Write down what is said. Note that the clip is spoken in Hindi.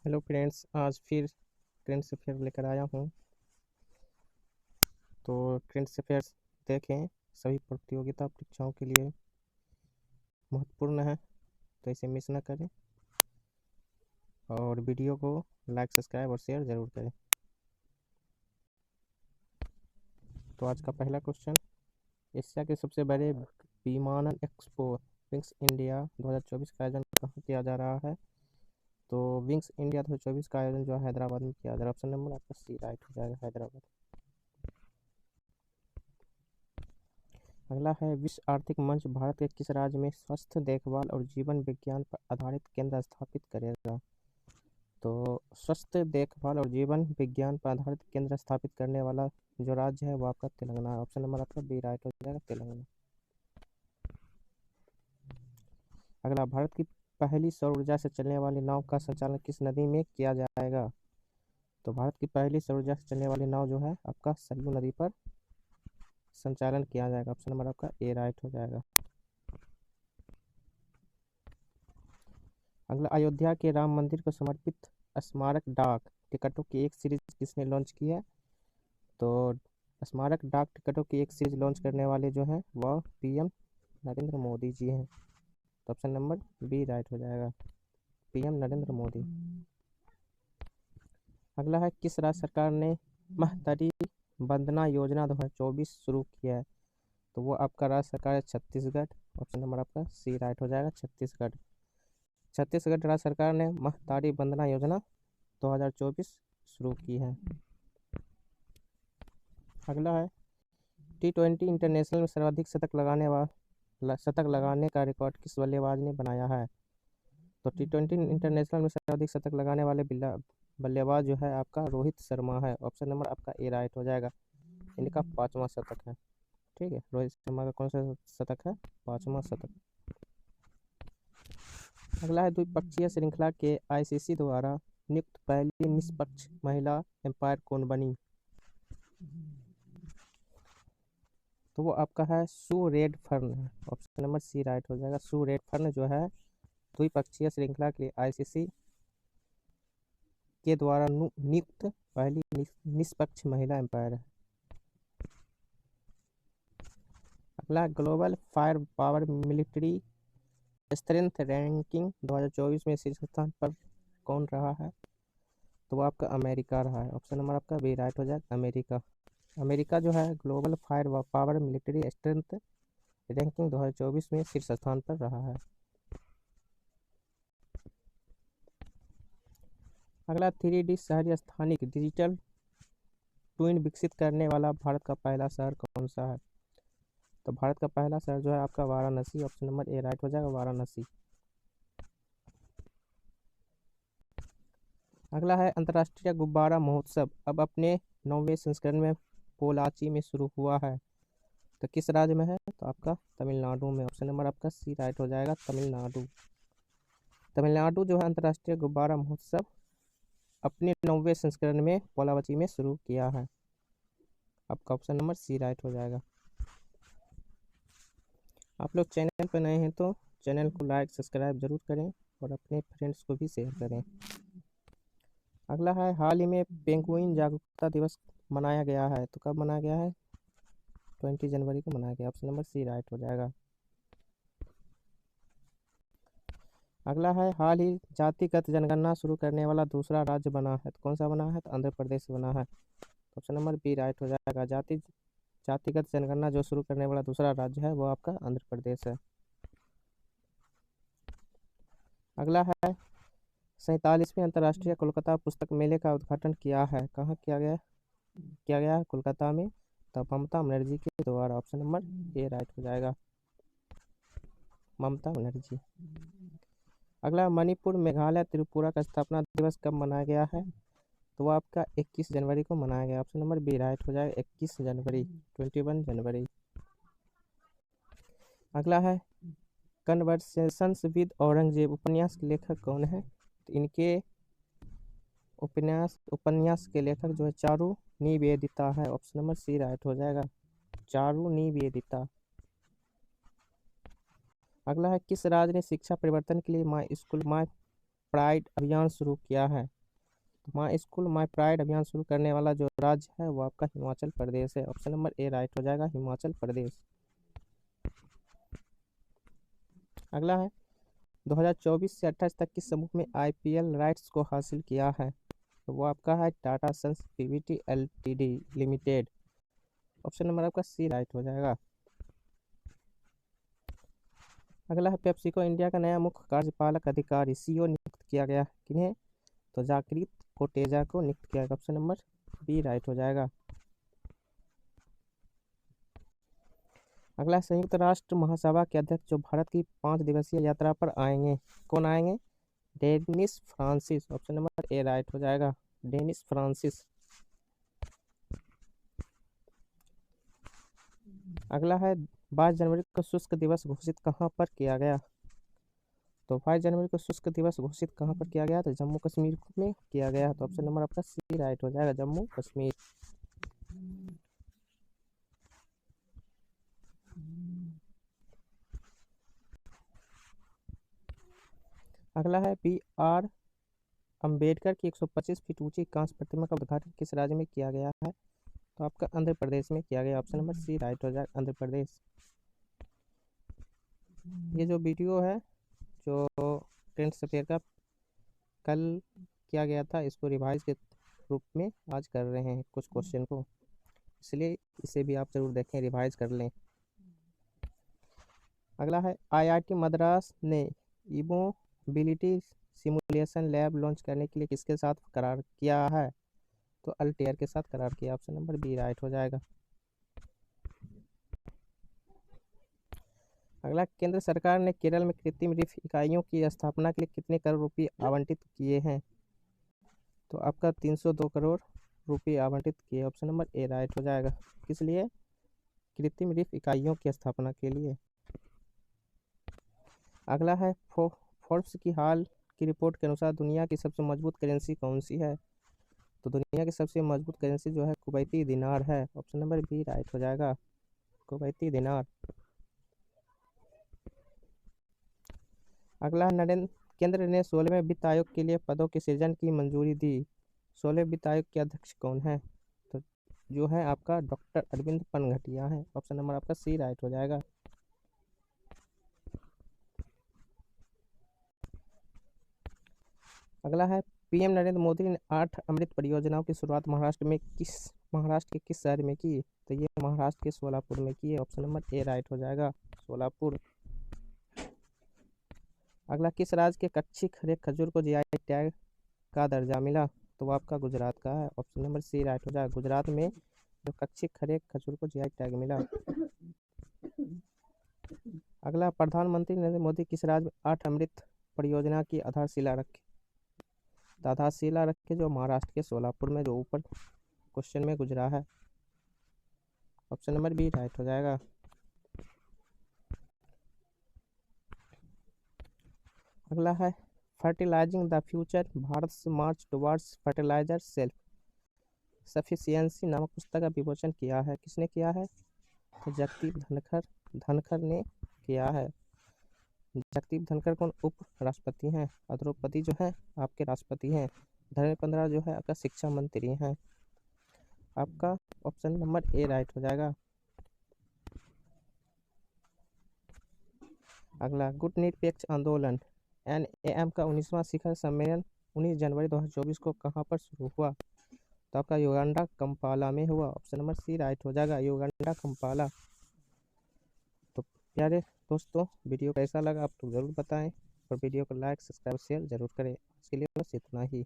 हेलो फ्रेंड्स, आज फिर करंट अफेयर लेकर आया हूँ। तो करंट अफेयर्स देखें, सभी प्रतियोगिता परीक्षाओं के लिए महत्वपूर्ण है, तो इसे मिस ना करें और वीडियो को लाइक, सब्सक्राइब और शेयर ज़रूर करें। तो आज का पहला क्वेश्चन, एशिया के सबसे बड़े विमानन एक्सपो विंग्स इंडिया 2024 का आयोजन कहाँ किया जा रहा है? तो विंग्स इंडिया 2024 का आयोजन जो है हैदराबाद में किया जा रहा है। ऑप्शन नंबर आपका सी राइट हो जाएगा, हैदराबाद। अगला है, विश्व आर्थिक मंच भारत के किस राज्य में स्वास्थ्य देखभाल और जीवन विज्ञान पर आधारित केंद्र स्थापित करेगा? तो स्वास्थ्य देखभाल और जीवन विज्ञान पर आधारित केंद्र स्थापित करने वाला जो राज्य है वो आपका तेलंगाना है। ऑप्शन नंबर आपका बी राइट हो जाएगा, तेलंगाना। अगला, भारत की पहली सौर ऊर्जा से चलने वाली नाव का संचालन किस नदी में किया जाएगा? तो भारत की पहली सौर ऊर्जा से चलने वाली नाव जो है आपका सरयू नदी पर संचालन किया जाएगा। ऑप्शन नंबर आपका ए राइट हो जाएगा। अगला, अयोध्या के राम मंदिर को समर्पित स्मारक डाक टिकटों की एक सीरीज किसने लॉन्च की है? तो स्मारक डाक टिकटों की एक सीरीज लॉन्च करने वाले जो हैं वह पीएम नरेंद्र मोदी जी हैं। तो ऑप्शन नंबर बी राइट हो जाएगा, पीएम नरेंद्र मोदी। अगला है, किस राज्य सरकार ने महतरी वंदना योजना 2024 शुरू किया है? तो वो आपका राज्य सरकार है छत्तीसगढ़। ऑप्शन नंबर आपका सी राइट हो जाएगा, छत्तीसगढ़। छत्तीसगढ़ राज्य सरकार ने महतारी वंदना योजना 2024 शुरू की है। अगला है, T20 इंटरनेशनल में सर्वाधिक शतक लगाने का रिकॉर्ड किस बल्लेबाज ने बनाया है? तो T20 इंटरनेशनल में सर्वाधिक शतक लगाने वाले बल्लेबाज जो है आपका रोहित शर्मा है। ऑप्शन नंबर आपका ए राइट हो जाएगा, इनका 5वां शतक है। ठीक है, रोहित शर्मा का कौन सा शतक है? 5वां शतक। अगला है, द्विपक्षीय श्रृंखला के आईसीसी द्वारा नियुक्त पहली निष्पक्ष महिला एम्पायर कौन बनी? तो वो आपका है सू रेडफर्न है। ऑप्शन नंबर सी राइट हो जाएगा, सू रेडफर्न जो है द्विपक्षीय श्रृंखला के लिए आईसीसी के द्वारा नियुक्त पहली निष्पक्ष महिला एम्पायर है। अगला, global fire power military strength ranking 2024 में शीर्ष स्थान पर कौन रहा है? तो वो आपका अमेरिका रहा है। ऑप्शन नंबर आपका बी राइट हो जाएगा, अमेरिका। अमेरिका जो है global fire power military strength ranking 2024 में शीर्ष स्थान पर रहा है। अगला, 3D शहरी स्थानिक डिजिटल ट्विन विकसित करने वाला भारत का पहला शहर कौन सा है? तो भारत का पहला शहर जो है आपका Varanasi. Option number A right हो जाएगा, वाराणसी। अगला है, अंतर्राष्ट्रीय गुब्बारा महोत्सव अब अपने 9वें संस्करण में पोलाची में शुरू हुआ है, तो किस राज्य में है? तो आपका तमिलनाडु में। ऑप्शन नंबर आपका सी राइट हो जाएगा, तमिलनाडु। तमिलनाडु जो है अंतर्राष्ट्रीय गुब्बारा महोत्सव अपने 9वें संस्करण में पोलाची में शुरू किया है। आपका ऑप्शन नंबर सी राइट हो जाएगा। आप लोग चैनल पर नए हैं तो चैनल को लाइक सब्सक्राइब जरूर करें और अपने फ्रेंड्स को भी शेयर करें। अगला है, हाल ही में पेंगुइन जागरूकता दिवस मनाया गया है, तो कब मनाया गया है? 20 जनवरी को मनाया गया। ऑप्शन नंबर सी राइट हो जाएगा। अगला है, हाल ही जातिगत जनगणना शुरू करने वाला दूसरा राज्य बना है, तो कौन सा बना है? तो आंध्र प्रदेश बना है। ऑप्शन नंबर बी राइट हो जाएगा, जातिगत जनगणना जो शुरू करने वाला दूसरा राज्य है वो आपका आंध्र प्रदेश है। अगला है, 47वें अंतर्राष्ट्रीय कोलकाता पुस्तक मेले का उद्घाटन किया है, कहाँ किया गया है? कोलकाता में। तो ममता बनर्जी के द्वारा। ऑप्शन नंबर ए राइट हो जाएगा, ममता बनर्जी। अगला, मणिपुर मेघालय त्रिपुरा का स्थापना दिवस कब मनाया गया है? तो वो आपका 21 जनवरी को मनाया गया। ऑप्शन नंबर बी राइट हो जाएगा, 21 जनवरी, 21 जनवरी। अगला है, कन्वर्सेशंस विद औरंगजेब उपन्यास के लेखक कौन है? तो इनके उपन्यास के लेखक जो है चारू निवेदिता है। ऑप्शन नंबर सी राइट हो जाएगा, चारू निवेदिता। अगला है, किस राज्य ने शिक्षा परिवर्तन के लिए माई स्कूल माई प्राइड अभियान शुरू किया है? तो माई स्कूल माई प्राइड अभियान शुरू करने वाला जो राज्य है वो आपका हिमाचल प्रदेश है। ऑप्शन नंबर ए राइट हो जाएगा, हिमाचल प्रदेश। अगला है 2024 से 28 तक किस समूह में IPL राइट्स को हासिल किया है? तो वो आपका है Tata Sons PVT LTD limited. Option number आपका सी राइट हो जाएगा। अगला है पेप्सिको इंडिया का नया मुख्य कार्यपालक अधिकारी CEO नियुक्त किया गया किन्हें? तो जाकिर कोटेचा को नियुक्त किया गया। ऑप्शन नंबर बी राइट हो जाएगा। अगला संयुक्त राष्ट्र महासभा के अध्यक्ष जो भारत की 5 दिवसीय यात्रा पर आएंगे, कौन आएंगे? Dennis Francis. Option number A right हो जाएगा, डेनिस फ्रांसिस। अगला है 22 जनवरी को शुष्क दिवस घोषित कहाँ पर किया गया? तो 22 जनवरी को शुष्क दिवस घोषित कहाँ पर किया गया? तो जम्मू कश्मीर में किया गया। तो ऑप्शन नंबर आपका सी राइट हो जाएगा, जम्मू कश्मीर। अगला है BR अंबेडकर की 125 फीट ऊंची कांस्य प्रतिमा का उद्घाटन किस राज्य में किया गया है? तो आपका आंध्र प्रदेश में किया गया। ऑप्शन नंबर सी राइट हो जाएगा, आंध्र प्रदेश। ये जो वीडियो है जो करंट अफेयर का कल किया गया था, इसको रिवाइज के रूप में आज कर रहे हैं कुछ क्वेश्चन को, इसलिए इसे भी आप जरूर देखें, रिवाइज कर लें। अगला है IIT मद्रास ने ई-मोबिलिटी सिमुलेशन लैब लॉन्च करने के लिए किसके साथ करार किया है? तो अल्टेयर के साथ करार किया। ऑप्शन नंबर बी राइट हो जाएगा। अगला, केंद्र सरकार ने केरल में कृत्रिम रीफ इकाइयों की स्थापना के लिए कितने करोड़ रुपए आवंटित किए हैं? तो आपका 302 करोड़ रुपए आवंटित किए। ऑप्शन नंबर ए राइट हो जाएगा। किस लिए? कृत्रिम रीफ इकाइयों की स्थापना के लिए। अगला है फोर्ब्स की हाल की रिपोर्ट के अनुसार दुनिया की सबसे मजबूत करेंसी कौन सी है? तो दुनिया की सबसे मजबूत करेंसी जो है कुवैती दिनार है। ऑप्शन नंबर बी राइट हो जाएगा, कुवैती दिनार। अगला, केंद्र ने 16वें वित्त आयोग के लिए पदों के सृजन की मंजूरी दी। 16वें वित्त आयोग के अध्यक्ष कौन है? तो जो है आपका डॉक्टर अरविंद पनघटिया है। ऑप्शन नंबर आपका सी राइट हो जाएगा। अगला है PM नरेंद्र मोदी ने 8 अमृत परियोजनाओं की शुरुआत महाराष्ट्र के किस शहर में की? तो ये महाराष्ट्र के सोलापुर में की है। ऑप्शन नंबर ए राइट हो जाएगा, सोलापुर। अगला, किस राज्य के कच्ची खरे खजूर को GI टैग का दर्जा मिला? तो वो आपका गुजरात का है। ऑप्शन नंबर सी राइट हो जाएगा, गुजरात में जो कच्ची खरे खजूर को GI टैग मिला। अगला, प्रधानमंत्री नरेंद्र मोदी किस राज्य में 8 अमृत परियोजना की आधारशिला रखे? जो महाराष्ट्र के सोलापुर में, जो ऊपर क्वेश्चन में गुजरा है। ऑप्शन नंबर बी राइट हो जाएगा। अगला है fertilising the future Bharat march towards fertiliser self sufficiency नामक पुस्तक का विमोचन किया है। किसने किया है? तो जगदीप धनखड़ ने किया है। जगदीप धनखड़ कौन उप राष्ट्रपति हैं, और द्रौपदी जो है आपके राष्ट्रपति हैं। धर्मेंद्र प्रधान जो है आपका शिक्षा मंत्री हैं। आपका ऑप्शन नंबर ए राइट हो जाएगा। अगला, गुट निरपेक्ष आंदोलन NAM का 19वां शिखर सम्मेलन 19 जनवरी 2024 को कहाँ पर शुरू हुआ? तो आपका युगांडा कंपाला में हुआ। ऑप्शन नंबर सी राइट हो जाएगा, युगांडा कंपाला। तो प्यारे दोस्तों, वीडियो कैसा लगा आप लोग ज़रूर बताएं, और वीडियो को लाइक सब्सक्राइब शेयर जरूर करें। इसके लिए बस इतना ही।